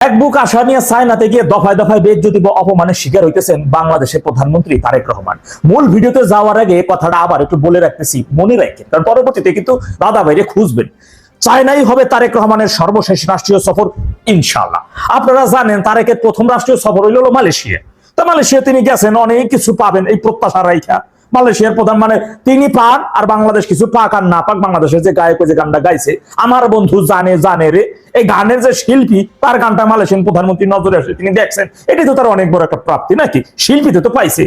এক বুক আশা নিয়ে চায়নাতে গিয়ে দফায় দফায় বেজ্জতি বা অপমানের শিকার হইতেছেন বাংলাদেশের প্রধানমন্ত্রী তারেক রহমান। মূল ভিডিওতে যাওয়ার আগে কথাটা আবার একটু বলে রাখতেছি, মনে রাখেন, কারণ পরবর্তীতে কিন্তু দাদা বাইরে খুঁজবেন। চায়নাই হবে তারেক রহমানের সর্বশেষ রাষ্ট্রীয় সফর ইনশাআল্লাহ। আপনারা জানেন তারেকের প্রথম রাষ্ট্রীয় সফর হইল মালয়েশিয়া। তো মালয়েশিয়া তিনি গেছেন, অনেক কিছু পাবেন এই প্রত্যাশা রাইখা। মালয়েশিয়ার প্রধান মানে তিনি পান, আর বাংলাদেশ কিছু পাক আর না পাক। বাংলাদেশের যে গায়ক যে গানটা গাইছে আমার বন্ধু জানে জানে রে, এই গানের যে শিল্পী তার গানটা মালয়েশিয়ান প্রধানমন্ত্রী নজরে আসে, তিনি দেখছেন, এটি তো তার অনেক বড় একটা প্রাপ্তি নাকি, শিল্পীতে তো পাইছে।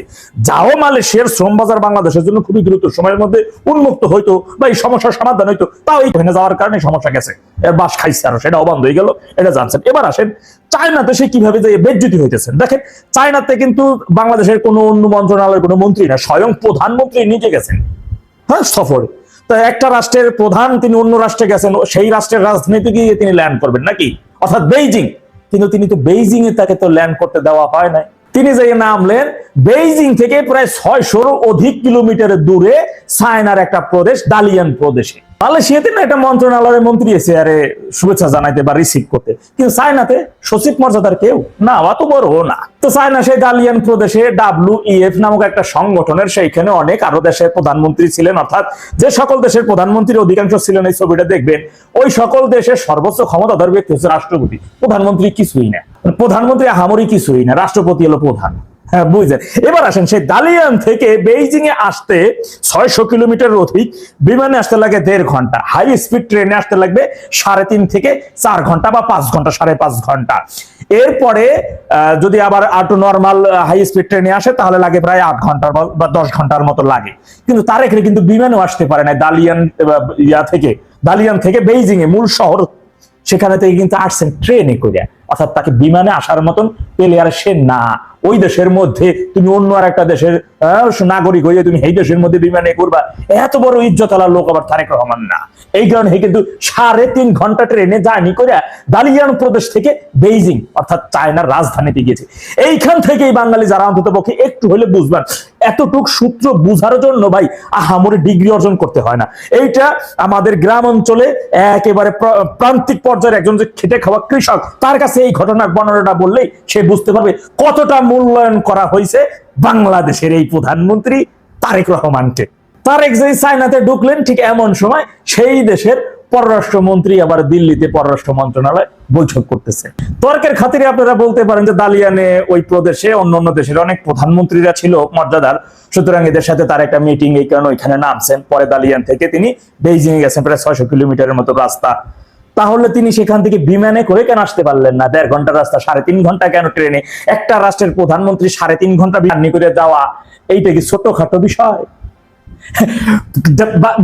যাও মালয়েশিয়ার শ্রম বাজার বাংলাদেশের জন্য খুবই দ্রুত সময়ের মধ্যে উন্মুক্ত হইতো বা এই সমস্যার সমাধান হইতো, তাও এইখানে যাওয়ার কারণে সমস্যা গেছে, এর বাস খাইছে আর সেটাও বন্ধ হয়ে গেল, এটা জানছেন। এবার আসেন চায়নাতে সে কিভাবে যে বেজ্জতি হইতেছেন। দেখেন চায়নাতে কিন্তু বাংলাদেশের কোনো অন্য মন্ত্রণালয়ের কোনো মন্ত্রী না, স্বয়ং প্রধানমন্ত্রী নিজে গেছেন হ্যাঁ সফরে। তো একটা রাষ্ট্রের প্রধান তিনি অন্য রাষ্ট্রে গেছেন, সেই রাষ্ট্রের রাজনীতি গিয়ে তিনি ল্যান্ড করবেন নাকি, অর্থাৎ বেইজিং। কিন্তু তিনি তো বেইজিং এ তাকে তো ল্যান্ড করতে দেওয়া হয় নাই। তিনি যে নামলেন বেইজিং থেকে প্রায় 600 অধিক কিলোমিটার দূরে চায়নার একটা প্রদেশ দালিয়ান প্রদেশে। মালয়েশিয়াতে না একটা মন্ত্রণালয়ের মন্ত্রী এসে আরে শুভেচ্ছা জানাইতে বা রিসিভ করতে, কিন্তু চায়নাতে সচিব মর্যাদার কেউ না, অত বড় না। তো চায়না সেই দালিয়ান প্রদেশে WEF নামক একটা সংগঠনের, সেইখানে অনেক আরো দেশের প্রধানমন্ত্রী ছিলেন, অর্থাৎ যে সকল দেশের প্রধানমন্ত্রীর অধিকাংশ ছিলেন, এই ছবিটা দেখবেন, ওই সকল দেশের সর্বোচ্চ ক্ষমতাধর ব্যক্তি হচ্ছে রাষ্ট্রপতি। প্রধানমন্ত্রী কিছুই না, প্রধানমন্ত্রী আহামরি কিছুই না, রাষ্ট্রপতি হলো প্রধান। হ্যাঁ বুঝলেন। এবার আসেন সেই দালিয়ান থেকে বেইজিং এ আসতে 600 কিলোমিটার অধিক, বিমানে আসতে লাগে 1.5 ঘন্টা, হাই স্পিড ট্রেনে আসতে লাগবে 3.5 থেকে 4 ঘন্টা বা 5 ঘন্টা, 5.5 ঘন্টা। এরপরে যদি আবার একটু নর্মাল হাই স্পিড ট্রেনে আসে তাহলে লাগে প্রায় 8 ঘন্টা বা 10 ঘন্টার মতো লাগে। কিন্তু তার এখানে কিন্তু বিমানেও আসতে পারে না, দালিয়ান থেকে বেইজিং এ মূল শহর, সেখানে থেকে কিন্তু আসছেন ট্রেনে করে, অর্থাৎ তাকে বিমানে আসার মতন প্লেয়ার সে না। ওই দেশের মধ্যে তুমি অন্য আর একটা দেশের নাগরিক হয়ে তুমি এই দেশের মধ্যে বিমানে করবা, এত বড় ইজ্জতওয়ালা লোক আবার তারেক রহমান না। এই কারণে কিন্তু 3.5 ঘন্টা ট্রেনে জার্নি করে দালিয়ান প্রদেশ থেকে বেইজিং অর্থাৎ চায়নার রাজধানীতে গিয়েছে। এইখান থেকেই বাঙালি যারা অন্তত পক্ষে একটু হলে বুঝবেন, এতটুক সূত্র বুঝার জন্য ভাই আহামরি ডিগ্রি অর্জন করতে হয় না। এইটা আমাদের গ্রাম অঞ্চলে একেবারে প্রান্তিক পর্যায়ের একজন যে খেটে খাওয়া কৃষক, তার কাছে এই ঘটনার বর্ণনাটা বললেই সে বুঝতে পারবে কতটা মূল্যায়ন করা হয়েছে বাংলাদেশের এই প্রধানমন্ত্রী তারেক রহমানকে। তারেক যে চায়নাতে ঢুকলেন ঠিক এমন সময় সেই দেশের পররাষ্ট্রমন্ত্রী আবার দিল্লিতে পররাষ্ট্র মন্ত্রণালয় বৈঠক করতেছে। তর্কের খাতিরে আপনারা বলতে পারেন যে দালিয়ানে ওই প্রদেশে অন্য দেশের অনেক প্রধানমন্ত্রীরা ছিল মর্যাদার, সুতরাং এদের সাথে তার একটা মিটিং, এই কারণে ওইখানে নামছেন। পরে দালিয়ান থেকে তিনি বেইজিং এ গেছেন, প্রায় 600 কিলোমিটারের মতো রাস্তা। তাহলে তিনি সেখান থেকে বিমানে করে কেন আসতে পারলেন না? 1.5 ঘন্টা রাস্তা, 3.5 ঘন্টা কেন ট্রেনে? একটা রাষ্ট্রের প্রধানমন্ত্রী 3.5 ঘন্টা জার্নি করে যাওয়া, এইটা কি ছোটখাটো বিষয়?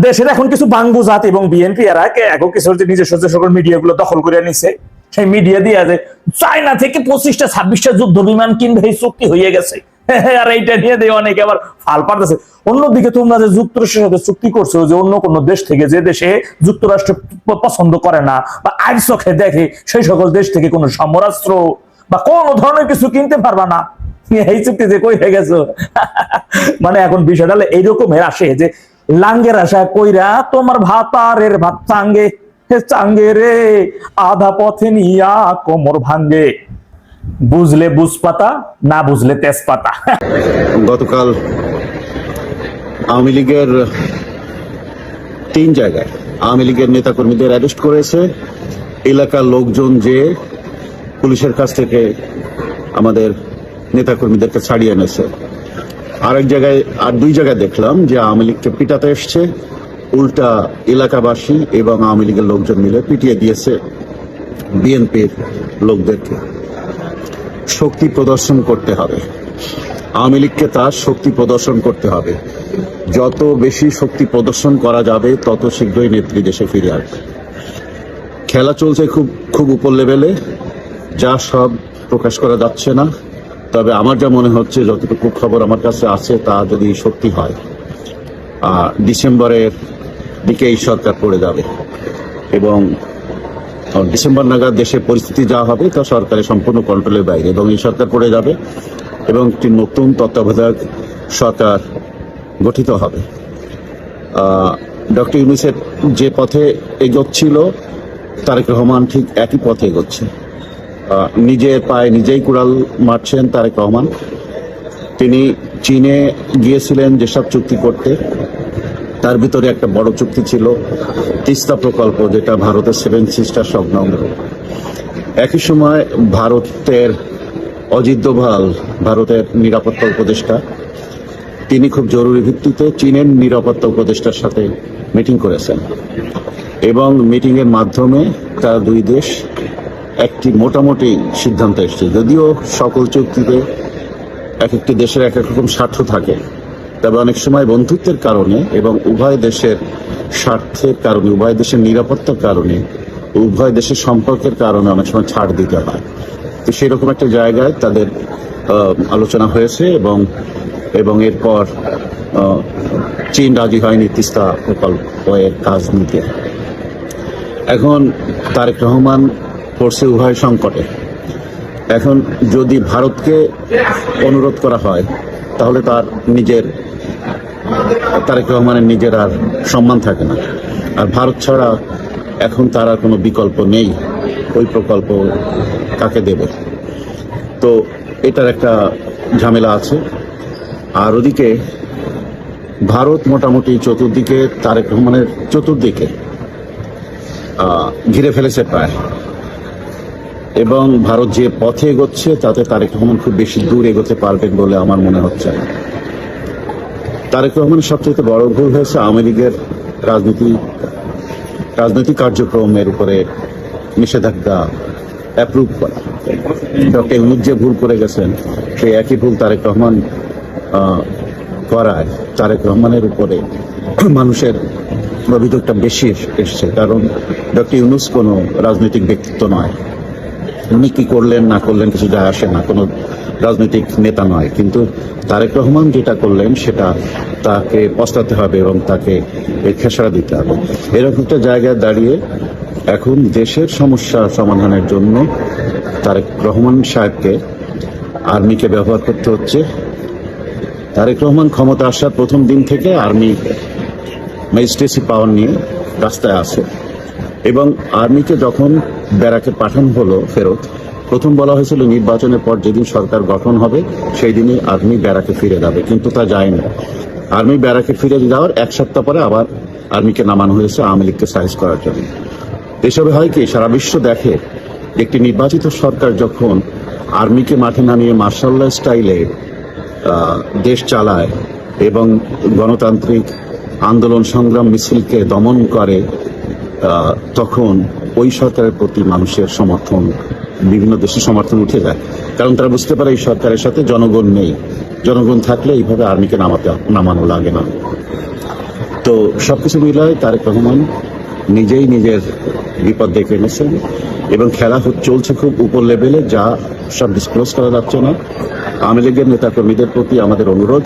দেশের এখন কিছু বাঙ্গু জাত এবং বিএনপি এরা এখন কিছু নিজস্ব যে সকল মিডিয়া গুলো দখল করে নিছে, সেই মিডিয়া দিয়ে যে চায়না থেকে 25টা 26টা যুদ্ধ বিমান কিনবে এই চুক্তি হয়ে গেছে, আর এইটা নিয়ে দিয়ে অনেকে আবার ফাল পারতেছে। অন্যদিকে তোমরা যে যুক্তরাষ্ট্রের সাথে চুক্তি করছো, যে অন্য কোন দেশ থেকে, যে দেশে যুক্তরাষ্ট্র পছন্দ করে না বা আইন চোখে দেখে, সেই সকল দেশ থেকে কোনো সমরাস্ত্র বা কোন ধরনের কিছু কিনতে পারবা না, এই চুক্তিতে কই হয়ে গেছো। মানে এখন বিষয়টা এইরকমের আসে যে লাঙ্গের আশা কইরা তোমার ভাতারের ভাত চাঙ্গে, চাঙ্গে রে আধা পথে নিয়া কোমর ভাঙ্গে, বুঝলে বুঝপাতা, না বুঝলে তেজপাতা। গতকাল আওয়ামী লীগের 3 জায়গায় আওয়ামী লীগের নেতাকর্মীদের অ্যারেস্ট করেছে এলাকার লোকজন, যে পুলিশের কাছ থেকে আমাদের নেতাকর্মীদেরকে ছাড়িয়ে এনেছে। আরেক জায়গায়, আর 2 জায়গায় দেখলাম যে আওয়ামী লীগকে পিটাতে এসছে, উল্টা এলাকাবাসী এবং আওয়ামী লীগের লোকজন মিলে পিটিয়ে দিয়েছে বিএনপির লোকদেরকে। শক্তি প্রদর্শন করতে হবে, আওয়ামী লীগকে তার শক্তি প্রদর্শন করতে হবে। যত বেশি শক্তি প্রদর্শন করা যাবে তত শীঘ্রই নেত্রী দেশে ফিরে আসবে। খেলা চলছে খুব উপর লেভেলে, যা সব প্রকাশ করা যাচ্ছে না। তবে আমার যা মনে হচ্ছে, যতটুকু খবর আমার কাছে আছে, তা যদি সত্যি হয়, ডিসেম্বরের দিকে এই সরকার পড়ে যাবে এবং ডিসেম্বর নাগাদ দেশের পরিস্থিতি যা হবে তা সরকারের সম্পূর্ণ কন্ট্রোলের বাইরে, এবং এই সরকার পড়ে যাবে এবং একটি নতুন তত্ত্বাবধায়ক সরকার গঠিত হবে। ডক্টর ইউনূসের যে পথে এগোচ্ছিল, তারেক রহমান ঠিক একই পথে এগোচ্ছে। নিজের পায়ে নিজেই কুড়াল মারছেন তারেক রহমান। তিনি চীনে গিয়েছিলেন যেসব চুক্তি করতে, তার ভিতরে একটা বড় চুক্তি ছিল তিস্তা প্রকল্প, যেটা ভারতের 7 সিস্টার সংলগ্ন। একই সময় ভারতের অজিত দোভাল, ভারতের নিরাপত্তা উপদেষ্টা, তিনি খুব জরুরি ভিত্তিতে চীনের নিরাপত্তা উপদেষ্টার সাথে মিটিং করেছেন এবং মিটিং এর মাধ্যমে তারা দুই দেশ একটি মোটামুটি সিদ্ধান্ত এসেছে। যদিও সকল চুক্তিতে এক একটি দেশের এক এক রকম স্বার্থ থাকে, তবে অনেক সময় বন্ধুত্বের কারণে এবং উভয় দেশের স্বার্থের কারণে, উভয় দেশের নিরাপত্তার কারণে, উভয় দেশের সম্পর্কের কারণে অনেক সময় ছাড় দিতে হয়। তো সেরকম একটা জায়গায় তাদের আলোচনা হয়েছে এবং এরপর চীন রাজি হয়নি তিস্তা প্রকল্পের কাজ নিতে। এখন তারেক রহমান পড়ছে উভয় সংকটে। এখন যদি ভারতকে অনুরোধ করা হয় তাহলে তারেক রহমানের নিজের আর সম্মান থাকে না, আর ভারত ছাড়া এখন তার আর কোনো বিকল্প নেই। ওই প্রকল্প কাকে দেবে? তো এটার একটা ঝামেলা আছে। আর ওদিকে ভারত মোটামুটি চতুর্দিকে, তারেক রহমানের চতুর্দিকে ঘিরে ফেলেছে প্রায়, এবং ভারত যে পথে এগোচ্ছে তাতে তারেক রহমান খুব বেশি দূর এগোতে পারবেন বলে আমার মনে হচ্ছে। তারেক রহমানের সবচেয়ে বড় ভুল হয়েছে আওয়ামী লীগের রাজনৈতিক কার্যক্রমের উপরে নিষেধাজ্ঞা অ্যাপ্রুভ করা। ডক্টর ইউনূস যে ভুল করে গেছেন, সেই একই ভুল তারেক রহমান করায় তারেক রহমানের উপরে মানুষের অভিযোগটা বেশি এসছে। কারণ ডক্টর ইউনূস কোনো রাজনৈতিক ব্যক্তিত্ব নয়, উনি কি করলেন না করলেন কিছু যায় আসে না, কোনো রাজনৈতিক নেতা নয়। কিন্তু তারেক রহমান যেটা করলেন সেটা তাকে পস্তাতে হবে এবং তাকে খেসারা দিতে হবে। এরকম একটা জায়গায় দাঁড়িয়ে এখন দেশের সমস্যা সমাধানের জন্য তারেক রহমান সাহেবকে আর্মিকে ব্যবহার করতে হচ্ছে। তারেক রহমান ক্ষমতা আসার প্রথম দিন থেকে আর্মি ম্যাজিস্ট্রেসি পাওয়ার নিয়ে রাস্তায় আছে, এবং আর্মিকে যখন ব্যারাকে পাঠানো হলো ফেরত, প্রথম বলা হয়েছিল নির্বাচনের পর যেদিন সরকার গঠন হবে সেই দিনই আর্মি ব্যারাকে ফিরে যাবে, কিন্তু তা যায়নি। আর্মি ব্যারাকে ফিরে যাওয়ার এক সপ্তাহ পরে আবার আর্মিকে নামানো হয়েছে আওয়ামী লীগকে সাইজ করার জন্য। এসবে হয় কি, সারা বিশ্ব দেখে একটি নির্বাচিত সরকার যখন আর্মিকে মাঠে নামিয়ে মার্শাল ল স্টাইলে দেশ চালায় এবং গণতান্ত্রিক আন্দোলন সংগ্রাম মিছিলকে দমন করে, তখন ওই সরকারের প্রতি মানুষের সমর্থন, বিভিন্ন দেশের সমর্থন উঠে যায়। কারণ তারা বুঝতে পারে এই সরকারের সাথে জনগণ নেই, জনগণ থাকলে এইভাবে আর্মিকে নামানো লাগে না। তো সবকিছু মিলায় তারেক রহমান নিজেই নিজের বিপদ ডেকে এনেছেন, এবং খেলা চলছে খুব উপর লেভেলে, যা সব ডিসক্লোজ করা যাচ্ছে না। আওয়ামী লীগের নেতাকর্মীদের প্রতি আমাদের অনুরোধ,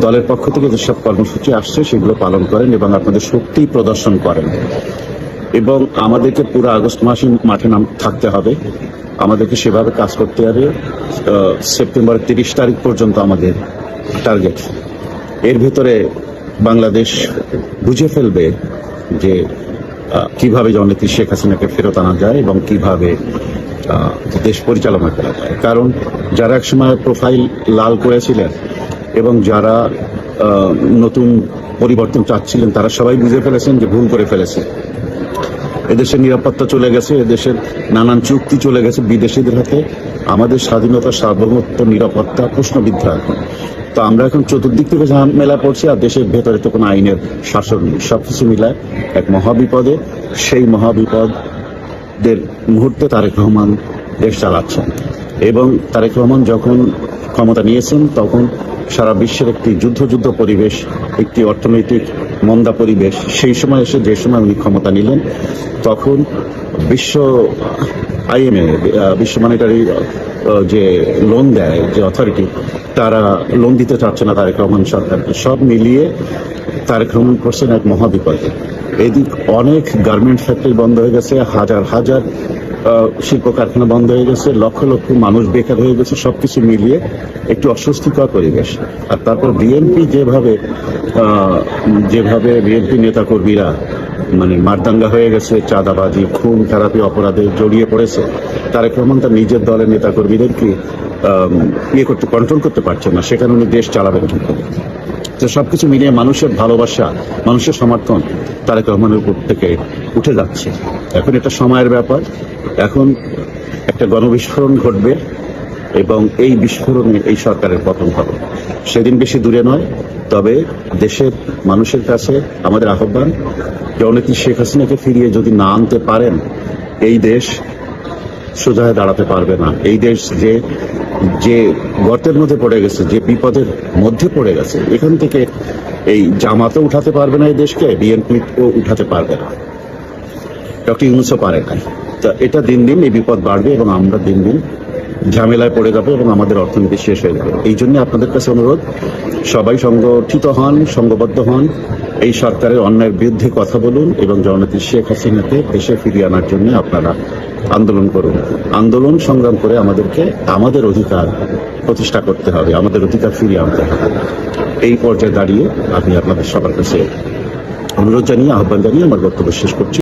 দলের পক্ষ থেকে যেসব কর্মসূচি আসছে সেগুলো পালন করেন এবং আপনাদের শক্তি প্রদর্শন করেন। এবং আমাদেরকে পুরো আগস্ট মাসে মাঠে থাকতে হবে, আমাদেরকে সেভাবে কাজ করতে হবে। সেপ্টেম্বরের 30 তারিখ পর্যন্ত আমাদের টার্গেট। এর ভিতরে বাংলাদেশ বুঝে ফেলবে যে কিভাবে জননেত্রী শেখ হাসিনাকে ফেরত আনা যায় এবং কিভাবে দেশ পরিচালনা করা যায়। কারণ যারা একসময় প্রোফাইল লাল করেছিলেন এবং যারা নতুন পরিবর্তন চাচ্ছিলেন, তারা সবাই বুঝে ফেলেছেন যে ভুল করে ফেলেছে। এদেশের নিরাপত্তা চলে গেছে, এদেশের নানান চুক্তি চলে গেছে বিদেশিদের হাতে। আমাদের স্বাধীনতা, সার্বভৌমত্ব, নিরাপত্তা প্রশ্নবিদ্ধ এখন। তো আমরা এখন চতুর্দিক থেকে ঝামেলা পড়ছি, আর দেশের ভেতরে তো কোনো আইনের শাসন নেই। সবকিছু মিলায় এক মহাবিপদে। সেই মহাবিপদের মুহূর্তে তারেক রহমান দেশ চালাচ্ছেন, এবং তারেক রহমান যখন ক্ষমতা নিয়েছেন তখন সারা বিশ্বের একটি যুদ্ধ পরিবেশ, একটি অর্থনৈতিক মন্দা পরিবেশ। সেই সময় এসে, যে সময় উনি ক্ষমতা নিলেন, তখন বিশ্ব মনিটারি যে লোন দেয়, যে অথরিটি, তারা লোন দিতে চাচ্ছে না তারেক রহমান সরকারকে। সব মিলিয়ে তারেক রহমান করছেন এক মহাবিপদে। এদিক অনেক গার্মেন্ট ফ্যাক্টরি বন্ধ হয়ে গেছে, হাজার শিল্প কারখানা বন্ধ হয়ে গেছে, লক্ষ লক্ষ মানুষ বেকার হয়ে গেছে, সবকিছু মিলিয়ে একটু অস্বস্তিকর পরিবেশ। আর তারপর বিএনপি যেভাবে বিএনপি নেতাকর্মীরা মানে মারদাঙ্গা হয়ে গেছে, চাঁদাবাজি, খুন খারাপি অপরাধে জড়িয়ে পড়েছে, তারেক রহমান তার নিজের দলের নেতাকর্মীদেরকে কন্ট্রোল করতে পারছেন না, সেখানে উনি দেশ চালাবেন কি করে? তো সবকিছু মিলিয়ে মানুষের ভালোবাসা, মানুষের সমর্থন তারেক রহমানের উপর থেকে উঠে যাচ্ছে। এখন এটা সময়ের ব্যাপার, এখন একটা গণবিস্ফোরণ ঘটবে এবং এই বিস্ফোরণে এই সরকারের পতন হবে। সেদিন বেশি দূরে নয়, তবে দেশের মানুষের কাছে আমাদের আহ্বান, জননেত্রী শেখ হাসিনাকে ফিরিয়ে যদি না আনতে পারেন, এই দেশ সোজা হয়ে দাঁড়াতে পারবে না। এই দেশ যে গর্তের মধ্যে পড়ে গেছে, যে বিপদের মধ্যে পড়ে গেছে, এখান থেকে এই জামাতও উঠাতে পারবে না, এই দেশকে বিএনপিও উঠাতে পারবে না, ডক্টর ইউনূসও পারে নাই। তা এটা দিন দিন এই বিপদ বাড়বে এবং আমরা দিন দিন ঝামেলায় পড়ে যাবো এবং আমাদের অর্থনীতি শেষ হয়ে যাবে। এই জন্য আপনাদের কাছে অনুরোধ, সবাই সংগঠিত হন, সংঘবদ্ধ হন, এই সরকারের অন্যায়ের বিরুদ্ধে কথা বলুন এবং জননেত্রী শেখ হাসিনাকে দেশে ফিরিয়ে আনার জন্য আপনারা আন্দোলন করুন। আন্দোলন সংগ্রাম করে আমাদেরকে আমাদের অধিকার প্রতিষ্ঠা করতে হবে, আমাদের অধিকার ফিরিয়ে আনতে হবে। এই পর্যায়ে দাঁড়িয়ে আমি আপনাদের সবার কাছে অনুরোধ জানিয়ে, আহ্বান জানিয়ে আমার বক্তব্য শেষ করছি।